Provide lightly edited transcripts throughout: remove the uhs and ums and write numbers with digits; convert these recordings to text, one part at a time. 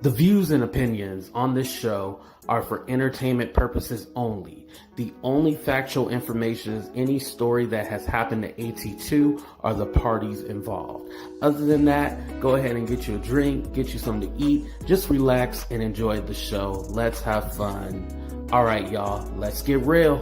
The views and opinions on this show are for entertainment purposes only. The only factual information is any story that has happened to AT2 or the parties involved. Other than that, go ahead and get you a drink, get you something to eat, just relax and enjoy the show. Let's have fun. All right, y'all, let's get real.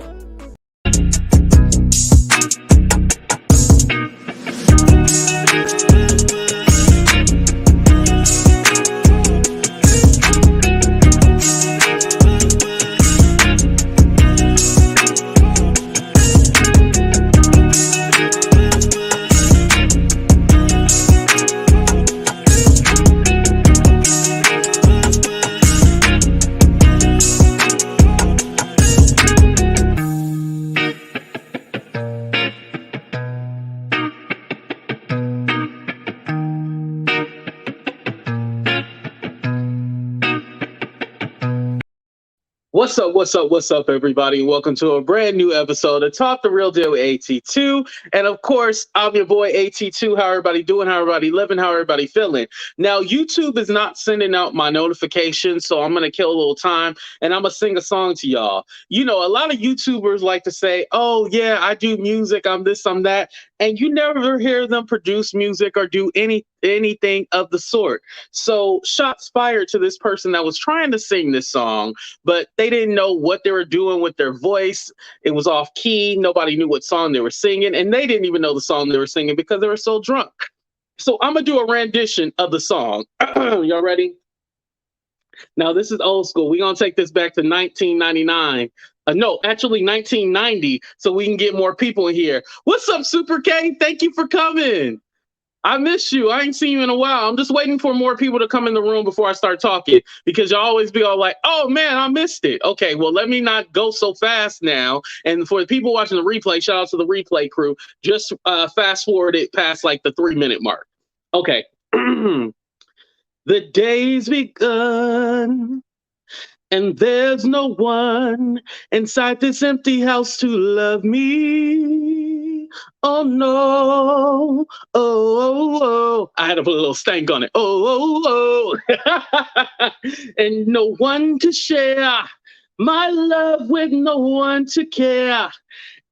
What's up, everybody? Welcome to a brand new episode of Talk the Real Deal with AT2. And of course, I'm your boy AT2. How everybody doing? How everybody living? How everybody feeling? Now, YouTube is not sending out my notifications, so I'm going to kill a little time and I'm going to sing a song to y'all. You know, a lot of YouTubers like to say, oh, yeah, I do music, I'm this, I'm that. And you never hear them produce music or do anything of the sort. So shots fired to this person that was trying to sing this song, but they didn't know what they were doing with their voice. It was off key. Nobody knew what song they were singing, and they didn't even know the song they were singing because they were so drunk. So I'm gonna do a rendition of the song. Y'all ready? Now this is old school. We're gonna take this back to 1999. No, actually 1990, so we can get more people in here. What's up, Super K? Thank you for coming. I miss you. I ain't seen you in a while. I'm just waiting for more people to come in the room before I start talking, because y'all always be all like, oh man, I missed it. Okay, well, let me not go so fast now. And for the people watching the replay, shout out to the replay crew. Just fast forward it past like the 3-minute mark. Okay. The day's begun, and there's no one inside this empty house to love me. Oh no, oh. I had to put a little stank on it. Oh. And no one to share my love with, no one to care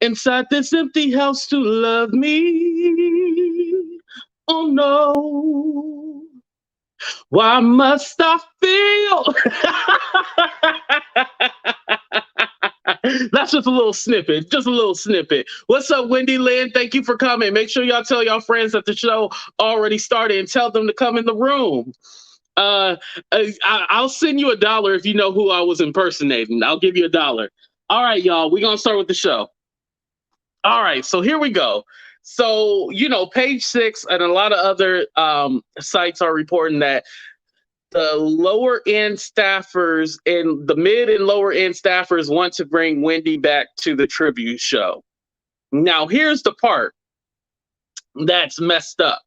inside this empty house to love me. Oh no. Why must I feel? That's just a little snippet. What's up, Wendy Lynn? Thank you for coming. Make sure y'all tell y'all friends that the show already started and tell them to come in the room. I'll send you $1 if you know who I was impersonating. I'll give you $1. All right, y'all. We're going to start with the show. All right, so here we go. So, you know, Page Six and a lot of other sites are reporting that the lower end staffers and the mid and lower end staffers want to bring Wendy back to the tribute show. Now, here's the part that's messed up.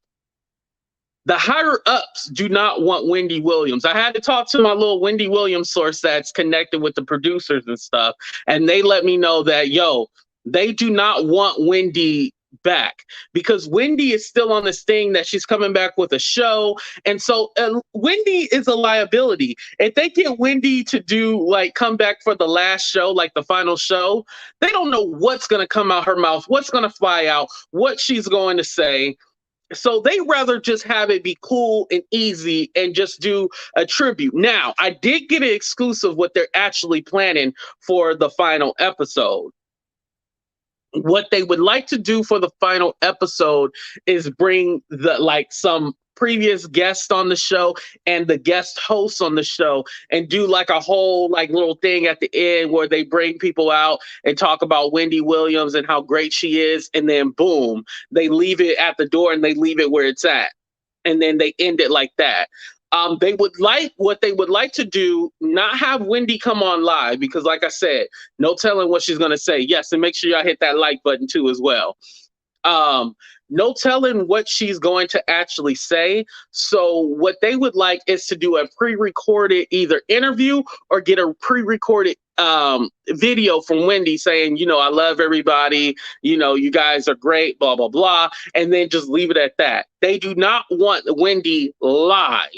The higher ups do not want Wendy Williams. I had to talk to my little Wendy Williams source that's connected with the producers and stuff, and they let me know that, they do not want Wendy back, because Wendy is still on this thing that she's coming back with a show. And so Wendy is a liability. If they get Wendy to come back for the last show, like the final show, they don't know what's going to come out her mouth, what's going to fly out, what she's going to say. So they rather just have it be cool and easy and just do a tribute. Now, I did get an exclusive what they're actually planning for the final episode. What they would like to do for the final episode is bring some previous guests on the show and the guest hosts on the show, and do like a whole little thing at the end where they bring people out and talk about Wendy Williams and how great she is, and then boom, they leave it at the door and they leave it where it's at, and then they end it like that. They would like to do, not have Wendy come on live, because like I said, no telling what she's going to say. Yes, and make sure y'all hit that like button too as well. No telling what she's going to actually say. So what they would like is to do a pre-recorded either interview or get a pre-recorded video from Wendy saying, I love everybody, you guys are great, blah, blah, blah, and then just leave it at that. They do not want Wendy live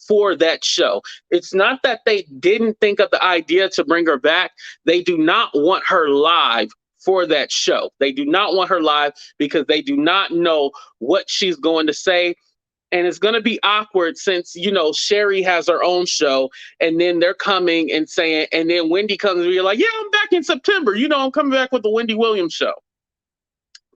for that show. It's not that they didn't think of the idea to bring her back. They do not want her live for that show. They do not want her live because they do not know what she's going to say. And it's going to be awkward since, Sherri has her own show, and then they're coming and saying, and then Wendy comes and you're like, yeah, I'm back in September. I'm coming back with the Wendy Williams show.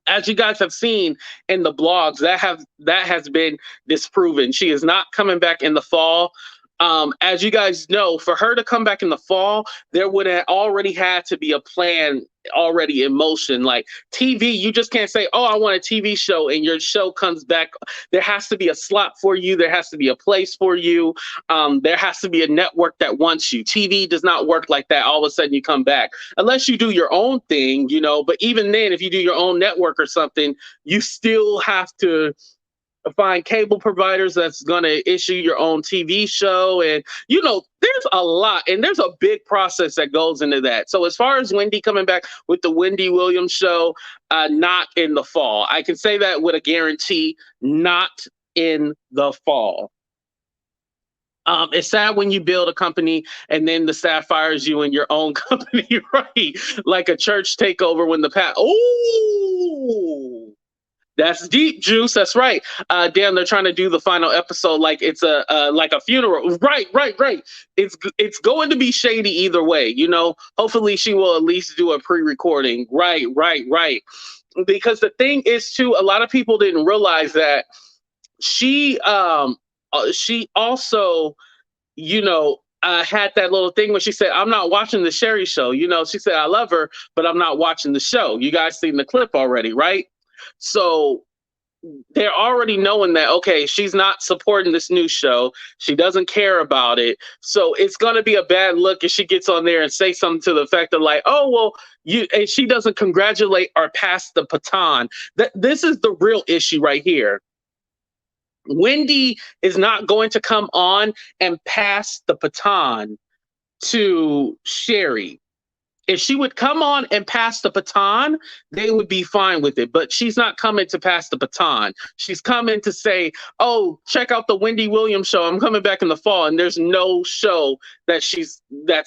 As you guys have seen in the blogs, that has been disproven. She is not coming back in the fall. As you guys know, for her to come back in the fall, there would have already had to be a plan already in motion. Like TV, you just can't say, oh, I want a TV show, and your show comes back. There has to be a slot for you. There has to be a place for you. There has to be a network that wants you. TV does not work like that. All of a sudden you come back, unless you do your own thing, but even then, if you do your own network or something, you still have to find cable providers that's going to issue your own TV show. And, there's a lot, and there's a big process that goes into that. So as far as Wendy coming back with the Wendy Williams show, not in the fall. I can say that with a guarantee, not in the fall. It's sad when you build a company and then the staff fires you in your own company, right? Like a church takeover when oh, that's deep, Juice. That's right. Damn, they're trying to do the final episode like it's like a funeral. Right. It's going to be shady either way. Hopefully she will at least do a pre-recording. Right. Because the thing is, too, a lot of people didn't realize that she also, had that little thing when she said, I'm not watching the Sherri show. She said, I love her, but I'm not watching the show. You guys seen the clip already, right? So they're already knowing that, okay, she's not supporting this new show. She doesn't care about it. So it's going to be a bad look if she gets on there and say something to the effect of like, oh, well, and she doesn't congratulate or pass the baton. This is the real issue right here. Wendy is not going to come on and pass the baton to Sherri. If she would come on and pass the baton, they would be fine with it. But she's not coming to pass the baton. She's coming to say, oh, check out the Wendy Williams show. I'm coming back in the fall. And there's no show that's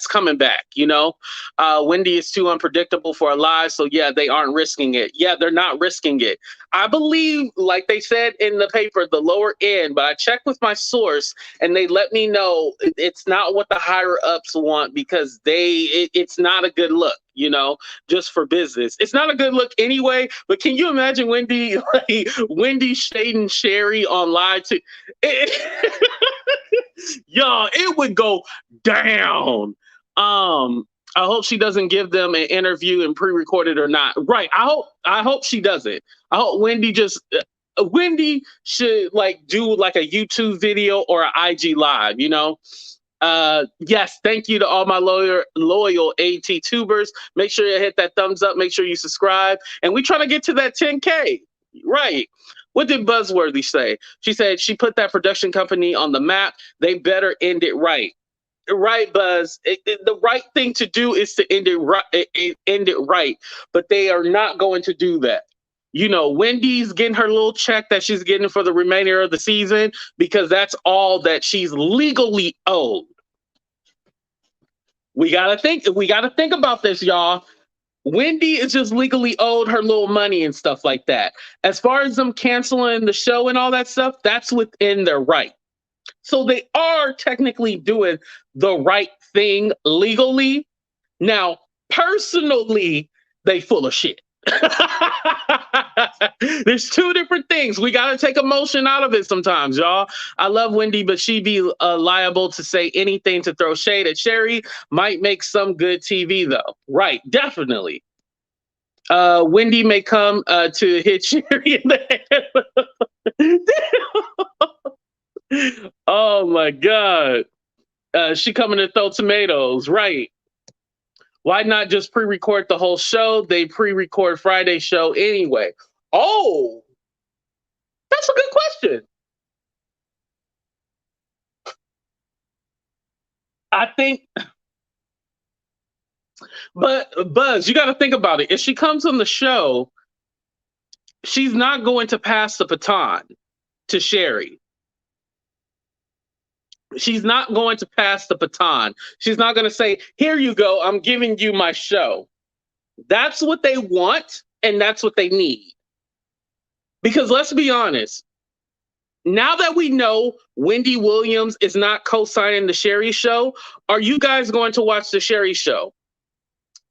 coming back, Wendy is too unpredictable for our lives. So, yeah, they aren't risking it. Yeah, they're not risking it. I believe, like they said in the paper, the lower end, but I checked with my source and they let me know it's not what the higher ups want because it's not a good look, just for business. It's not a good look anyway, but can you imagine Wendy shading Sherri on live y'all, it would go down. I hope she doesn't give them an interview and pre-recorded or not. Right. I hope she doesn't. I hope Wendy should do like a YouTube video or an IG live, Yes, thank you to all my loyal AT tubers. Make sure you hit that thumbs up. Make sure you subscribe. And we trying to get to that 10K. Right. What did Buzzworthy say? She said she put that production company on the map. They better end it right. Right, Buzz. The right thing to do is to end it right. But they are not going to do that. Wendy's getting her little check that she's getting for the remainder of the season because that's all that she's legally owed. We gotta think about this, y'all. Wendy is just legally owed her little money and stuff like that. As far as them canceling the show and all that stuff, that's within their right. So they are technically doing the right thing legally. Now, personally, they full of shit. There's two different things. We got to take emotion out of it sometimes, y'all. I love Wendy, but she be liable to say anything to throw shade at Sherri. Might make some good TV, though. Right, definitely. Wendy may come to hit Sherri in the head. Oh, my God. She coming to throw tomatoes. Right. Why not just pre-record the whole show? They pre-record Friday's show anyway. Oh, that's a good question. I think, but Buzz, you got to think about it. If she comes on the show, she's not going to pass the baton to Sherri. She's not going to pass the baton. She's not going to say, "Here you go, I'm giving you my show." That's what they want, and that's what they need. Because let's be honest, now that we know Wendy Williams is not co-signing the Sherri show, are you guys going to watch the Sherri show?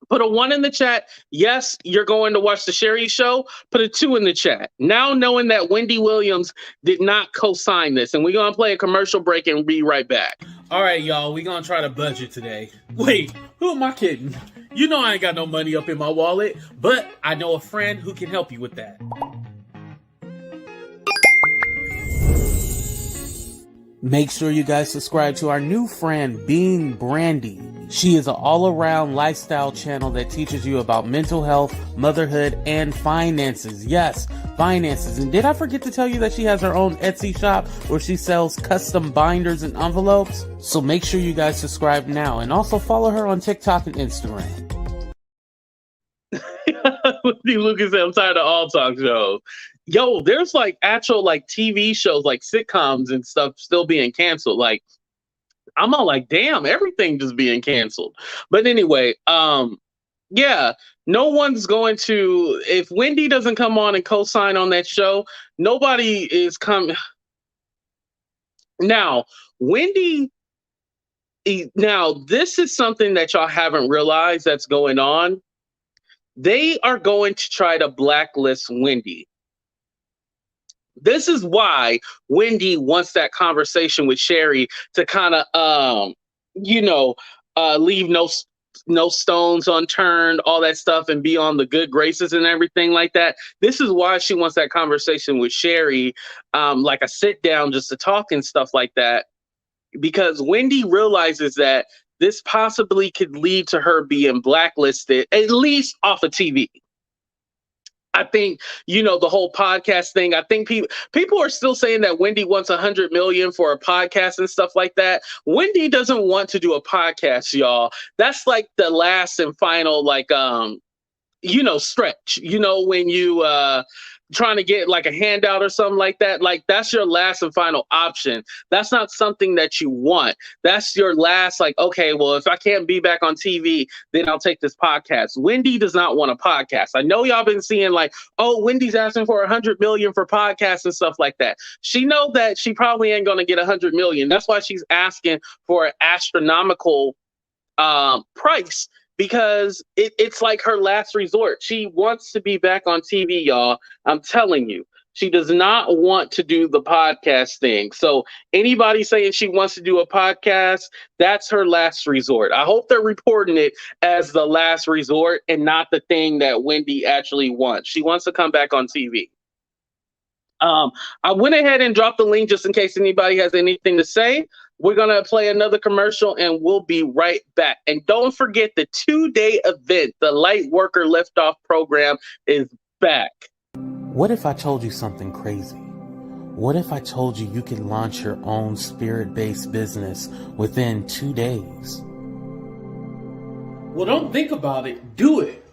Put a 1 in the chat. Yes, you're going to watch the Sherri show. Put a 2 in the chat. Now knowing that Wendy Williams did not co-sign this. And we're going to play a commercial break and be right back. All right, y'all. We're going to try to budget today. Wait, who am I kidding? You know I ain't got no money up in my wallet, but I know a friend who can help you with that. Make sure you guys subscribe to our new friend, Being Brandee. She is an all-around lifestyle channel that teaches you about mental health, motherhood, and finances. Yes, finances. And did I forget to tell you that she has her own Etsy shop where she sells custom binders and envelopes? So make sure you guys subscribe now, and also follow her on TikTok and Instagram. Lucas said, "I'm tired of all talk shows." Yo, there's like actual like TV shows, like sitcoms and stuff still being canceled. Like, I'm all like, damn, everything just being canceled. But anyway, yeah, no one's going to, if Wendy doesn't come on and co-sign on that show, nobody is coming. Now, Wendy, now this is something that y'all haven't realized that's going on. They are going to try to blacklist Wendy. This is why Wendy wants that conversation with Sherri to kind of, leave no stones unturned, all that stuff, and be on the good graces and everything like that. This is why she wants that conversation with Sherri, like a sit down just to talk and stuff like that, because Wendy realizes that this possibly could lead to her being blacklisted, at least off of TV. I think, the whole podcast thing, I think people are still saying that Wendy wants 100 million for a podcast and stuff like that. Wendy doesn't want to do a podcast, y'all. That's like the last and final, like, stretch, when you trying to get like a handout or something like that. Like, that's your last and final option. That's not something that you want. That's your last, like, okay, well, if I can't be back on TV, then I'll take this podcast. Wendy does not want a podcast. I know y'all been seeing like, oh, Wendy's asking for 100 million for podcasts and stuff like that. She know that she probably ain't going to get 100 million. That's why she's asking for an astronomical price, because it's like her last resort. She wants to be back on TV, y'all. I'm telling you, she does not want to do the podcast thing. So anybody saying she wants to do a podcast, that's her last resort. I hope they're reporting it as the last resort and not the thing that Wendy actually wants. She wants to come back on TV. I went ahead and dropped the link just in case anybody has anything to say. We're going to play another commercial and we'll be right back. And don't forget the 2-day event, the Light Worker Liftoff program, is back. What if I told you something crazy? What if I told you you can launch your own spirit-based business within 2 days? Well, don't think about it. Do it.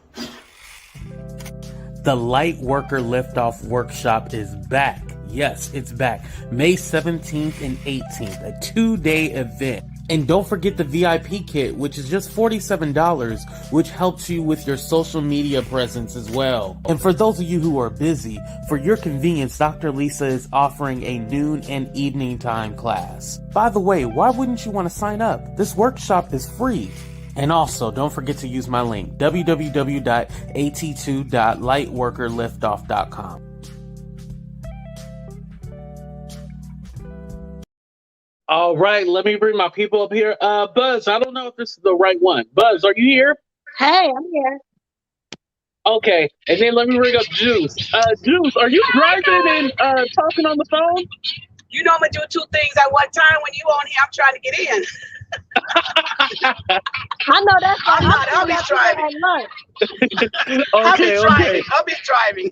The Light Worker Liftoff Workshop is back. Yes, it's back. May 17th and 18th, a 2-day event. And don't forget the VIP kit, which is just $47, which helps you with your social media presence as well. And for those of you who are busy, for your convenience, Dr. Lisa is offering a noon and evening time class. By the way, why wouldn't you want to sign up? This workshop is free. And also, don't forget to use my link, www.at2.lightworkerliftoff.com. All right, let me bring my people up here. Buzz, I don't know if this is the right one. Buzz, are you here? Hey, I'm here. Okay, and then let me bring up Juice. Juice, are you driving and talking on the phone? You know I'm gonna do 2 things at one time. When you on here, I'm trying to get in. I know that's I'm not. I'll be driving. Okay. I'll be driving.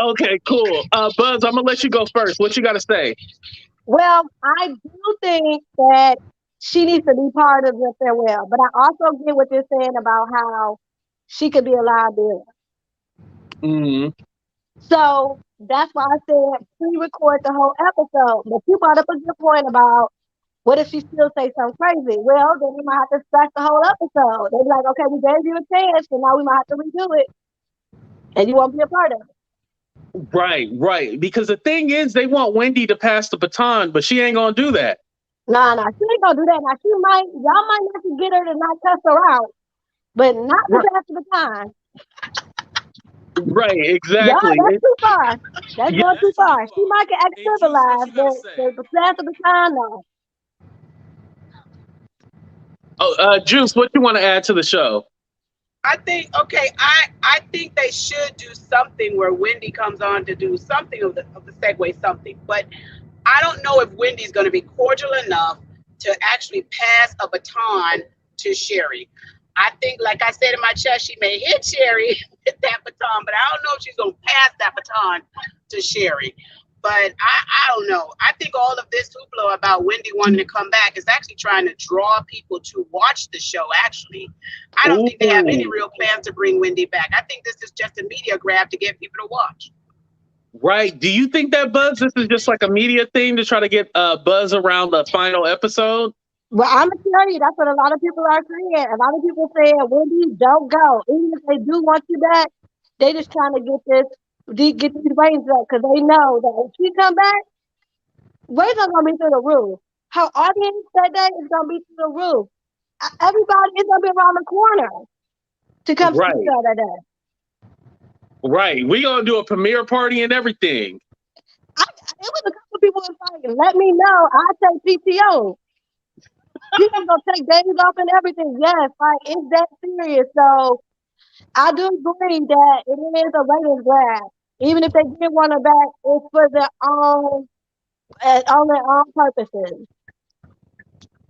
Okay, cool. Buzz, I'm gonna let you go first. What you got to say? Well, I do think that she needs to be part of the farewell, but I also get what you're saying about how she could be a liability. Mm-hmm. So that's why I said pre-record the whole episode. But you brought up a good point about What if she still say something crazy? Well, then we might have to scratch the whole episode. They be like, okay, we gave you a chance, so now we might have to redo it, and you won't be a part of it. Right, right. Because the thing is, they want Wendy to pass the baton, but she ain't gonna do that. Nah, she ain't gonna do that. Now y'all might not to get her to not cuss her out, but not to Right, pass the baton. right, Y'all, exactly. that's too far. That's Yeah, going too that's too far. She far. might get act And Juice, what you civilized, gotta but say? the pass the baton, no. Oh, Juice, what you want to add to the show? I think okay. I think they should do something where Wendy comes on to do something of the segue something. But I don't know if Wendy's going to be cordial enough to actually pass a baton to Sherri. I think, like I said in my chat, she may hit Sherri with that baton, but I don't know if she's going to pass that baton to Sherri. But I don't know. I think all of this hoopla about Wendy wanting to come back is actually trying to draw people to watch the show, actually. I don't think they have any Ooh, real plans to bring Wendy back. I think this is just a media grab to get people to watch. right. Do you think that buzz? This is just like a media thing to try to get buzz around the final episode. Well, I'm gonna tell you, that's what a lot of people are saying. A lot of people saying, Wendy, don't go. Even if they do want you back, they just trying to get these ratings up because they know that if she come back, ratings are gonna be through the roof. Her audience that day is gonna be through the roof. Everybody is gonna be around the corner to come see the Right, show that day. right. We gonna do a premiere party and everything. It was a couple people was like, let me know. I take PTO. People gonna take days off and everything. Yes, like it's that serious. So I do agree that it is a ratings grab. Even if they did want her back, it's for their on their own purposes.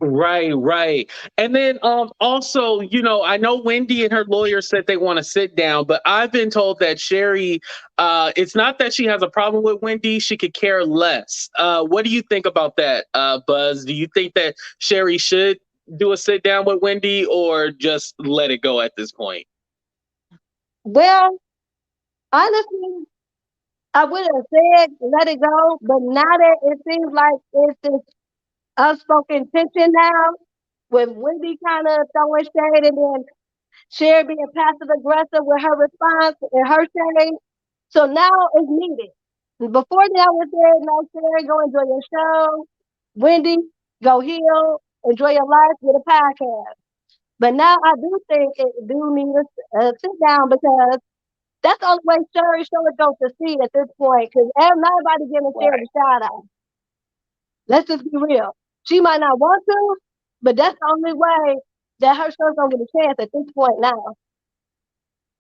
Right, right. And then also, I know Wendy and her lawyer said they want to sit down, but I've been told that Sherri, it's not that she has a problem with Wendy, she could care less. What do you think about that, Buzz? Do you think that Sherri should do a sit down with Wendy or just let it go at this point? Well, honestly, I would have said let it go, but now that it seems like it's this unspoken tension now, with Wendy kind of throwing shade and then Sherry being passive aggressive with her response and her shade. So now it's needed. Before that, I would say, no, Sherry, go enjoy your show. Wendy, go heal, enjoy your life with a podcast. But now I do think it do need a sit down because that's the only way Sherry show is going to succeed at this point because nobody giving Sherry the shout out. Let's just be real. She might not want to, but that's the only way that her show's going to get a chance at this point now.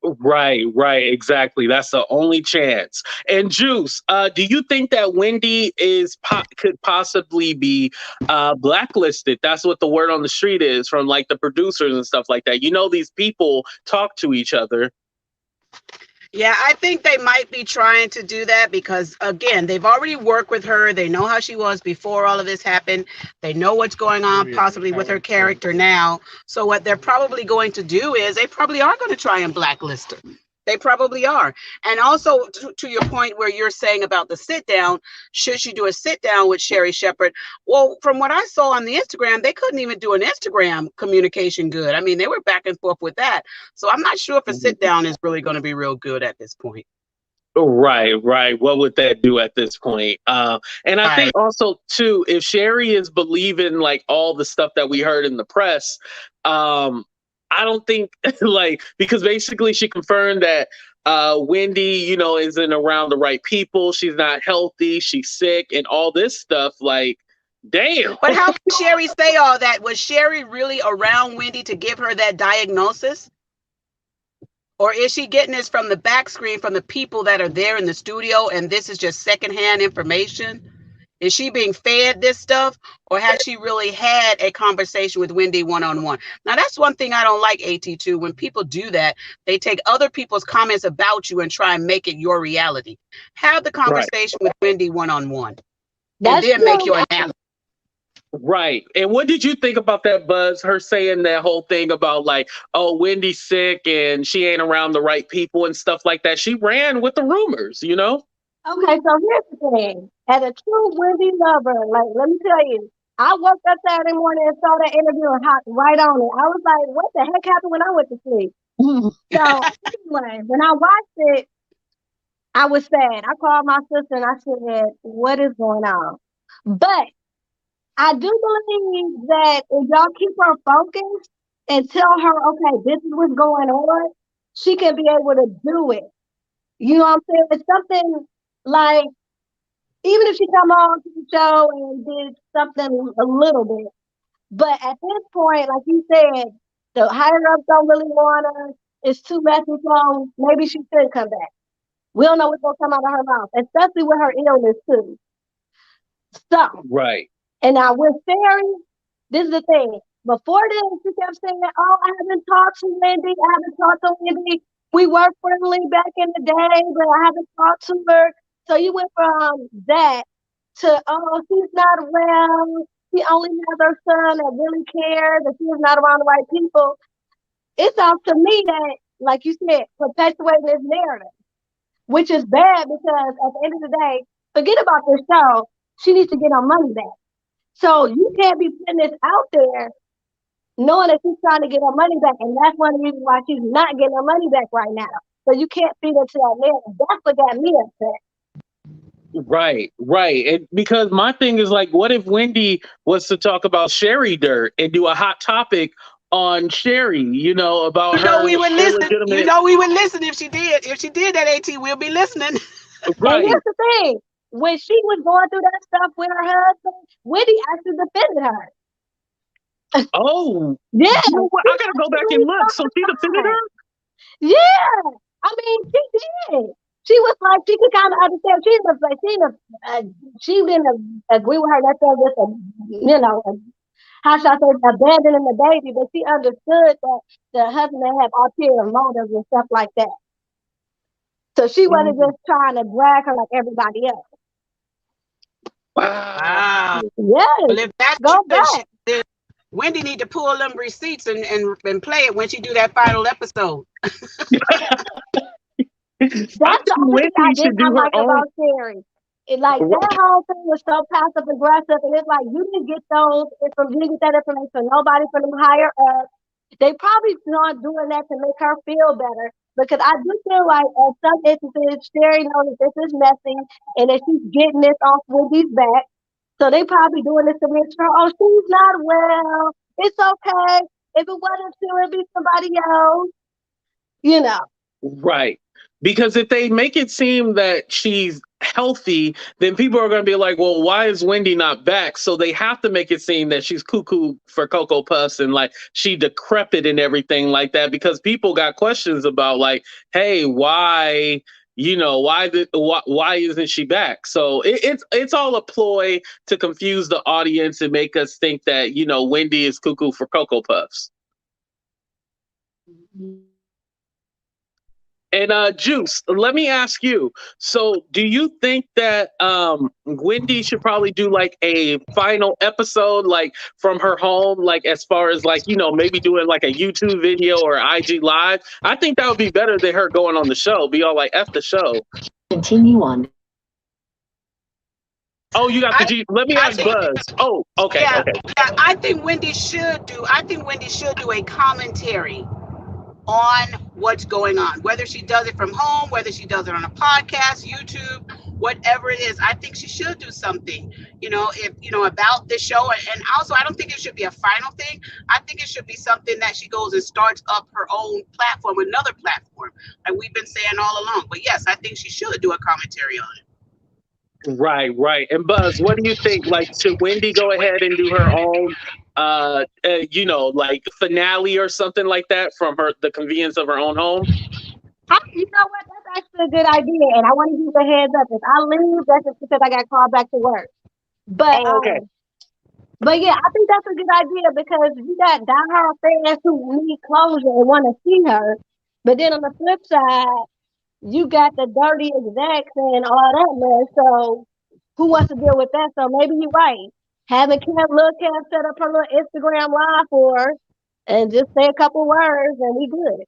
Right, right, exactly. That's the only chance. And Juice, do you think that Wendy could possibly be blacklisted? That's what the word on the street is from like the producers and stuff like that. These people talk to each other. Yeah, I think they might be trying to do that because, again, they've already worked with her. They know how she was before all of this happened. They know what's going on possibly with her character now. So what they're probably going to do is they probably are going to try and blacklist her. They probably are. And also to your point where you're saying about the sit down, should she do a sit down with Sherri Shepherd? Well, from what I saw on the Instagram, they couldn't even do an Instagram communication good. I mean, they were back and forth with that. So I'm not sure if a sit down is really going to be real good at this point. Right, right. What would that do at this point? And I think Right. also too, if Sherri is believing like all the stuff that we heard in the press, I don't think like because basically she confirmed that Wendy, isn't around the right people. She's not healthy. She's sick, and all this stuff. Like, damn. But how did Sherri say all that? Was Sherri really around Wendy to give her that diagnosis? Or is she getting this from the back screen from the people that are there in the studio and this is just secondhand information? Is she being fed this stuff or has she really had a conversation with Wendy one-on-one? Now, that's one thing I don't like, AT2. When people do that, they take other people's comments about you and try and make it your reality. Have the Right. conversation with Wendy one-on-one and That's then make true. your analysis. Right. And what did you think about that, Buzz? Her saying that whole thing about like, oh, Wendy's sick and she ain't around the right people and stuff like that. She ran with the rumors. Okay, so here's the thing. As a true Wendy lover, like, let me tell you, I woke up Saturday morning and saw that interview and hopped right on it. I was like, what the heck happened when I went to sleep? So anyway, when I watched it, I was sad. I called my sister and I said, what is going on? But I do believe that if y'all keep her focused and tell her, okay, this is what's going on, she can be able to do it. You know what I'm saying? It's something like, even if she come on to the show and did something a little bit, but at this point, like you said, the higher ups don't really want her. It's too messy, so maybe she should come back. We don't know what's gonna come out of her mouth, especially with her illness too. So, Right. and now with Sherri, this is the thing. Before this, she kept saying, "Oh, I haven't talked to Wendy. I haven't talked to Wendy. We were friendly back in the day, but I haven't talked to her." So you went from that to, "Oh, she's not well. She only has her son that really cares, and she's not around the right people." It sounds to me that, like you said, perpetuating this narrative, which is bad because at the end of the day, forget about this show. She needs to get her money back. So you can't be putting this out there knowing that she's trying to get her money back, and that's one of the reasons why she's not getting her money back right now. So you can't feed into that narrative. That's what got me upset. Right, right. And because my thing is like, what if Wendy was to talk about Sherri dirt and do a hot topic on Sherri, about her we would listen. illegitimate. We would listen if she did. If she did that, AT, we'll be listening. Right. And here's the thing. When she was going through that stuff with her husband, Wendy actually defended her. Oh, Yeah. you know what? I gotta go back and look. So she defended her? Yeah. I mean, she did. She was like, she could kind of understand. She didn't agree with her necessarily with how should I say, abandoning the baby, but she understood that the husband had ulterior motives and stuff like that. So she wasn't just trying to drag her like everybody else. Wow. Yes. Well, if that's Go back. then Wendy need to pull them receipts and play it when she do that final episode. That's the only thing I did not like about Sherri. Like that whole thing was so passive aggressive, and it's like you didn't get that information. Nobody from them higher up. They probably not doing that to make her feel better, because I do feel like at some instances Sherri knows that this is messy and that she's getting this off Wendy's back. So they probably doing this to make sure, oh, she's not well. It's okay. If it wasn't she, it'd be somebody else. Right. Because if they make it seem that she's healthy, then people are going to be like, well, why is Wendy not back? So they have to make it seem that she's cuckoo for Cocoa Puffs and like she decrepit and everything like that, because people got questions about like, hey, why isn't she back? So it's all a ploy to confuse the audience and make us think that, Wendy is cuckoo for Cocoa Puffs. And Juice, let me ask you. So, do you think that Wendy should probably do like a final episode, like from her home, like as far as like maybe doing like a YouTube video or IG live? I think that would be better than her going on the show. Be all like F the show. Continue on. Oh, you got the G. Let me ask Buzz. Oh, okay, okay. Yeah, I think Wendy should do a commentary on what's going on, whether she does it from home, whether she does it on a podcast, YouTube, whatever it is. I think she should do something, about this show. And also, I don't think it should be a final thing. I think it should be something that she goes and starts up her own platform, another platform, like we've been saying all along. But yes, I think she should do a commentary on it. Right. And Buzz, what do you think? Like, should Wendy go ahead and do her own like finale or something like that from the convenience of her own home? You know what? That's actually a good idea, and I want to give a heads up. If I leave, that's just because I got called back to work. But okay. But yeah, I think that's a good idea, because you got diehard fans who need closure and want to see her. But then on the flip side, you got the dirty execs and all that mess. So who wants to deal with that? So maybe you're right. Having Cam set up her little Instagram live for her and just say a couple words and we good.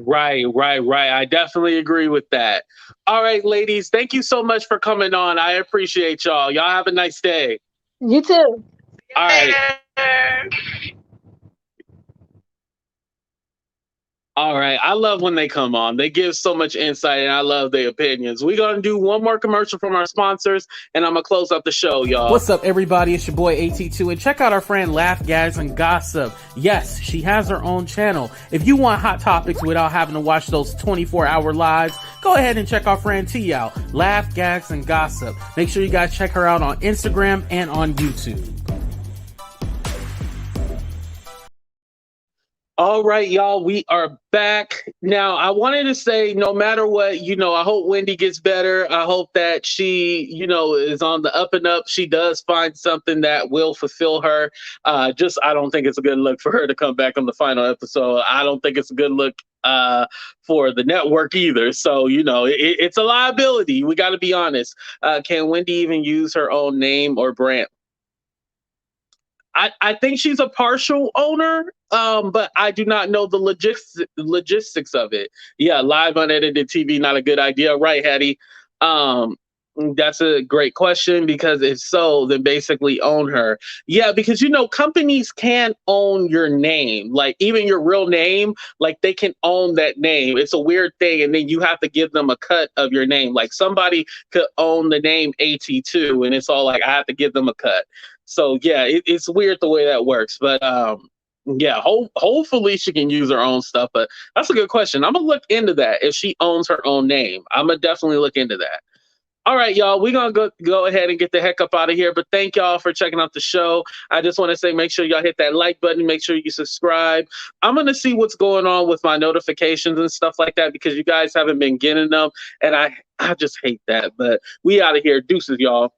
Right. I definitely agree with that. All right, ladies, thank you so much for coming on. I appreciate y'all. Y'all have a nice day. You too. All right. All right. I love when they come on. They give so much insight and I love their opinions. We're going to do one more commercial from our sponsors and I'm going to close out the show, y'all. What's up, everybody? It's your boy AT2 and check out our friend Laugh, Gags, and Gossip. Yes, she has her own channel. If you want hot topics without having to watch those 24-hour lives, go ahead and check our friend T out. Laugh, Gags, and Gossip. Make sure you guys check her out on Instagram and on YouTube. All right, y'all, we are back. Now, I wanted to say, no matter what, I hope Wendy gets better. I hope that she, is on the up and up. She does find something that will fulfill her. I don't think it's a good look for her to come back on the final episode. I don't think it's a good look for the network either. So, it's a liability. We got to be honest. Can Wendy even use her own name or brand? I think she's a partial owner, but I do not know the logistics of it. Yeah, live unedited TV, not a good idea, right, Hattie? That's a great question, because if so, then basically own her. Yeah, because companies can own your name, like even your real name, like they can own that name. It's a weird thing, and then you have to give them a cut of your name. Like somebody could own the name AT2, and it's all like I have to give them a cut. So yeah, it's weird the way that works, but yeah, hopefully she can use her own stuff. But that's a good question. I'm gonna look into that if she owns her own name. I'm gonna definitely look into that. All right, y'all, we're going to go ahead and get the heck up out of here. But thank y'all for checking out the show. I just want to say, make sure y'all hit that like button. Make sure you subscribe. I'm going to see what's going on with my notifications and stuff like that, because you guys haven't been getting them. And I just hate that. But we out of here. Deuces, y'all.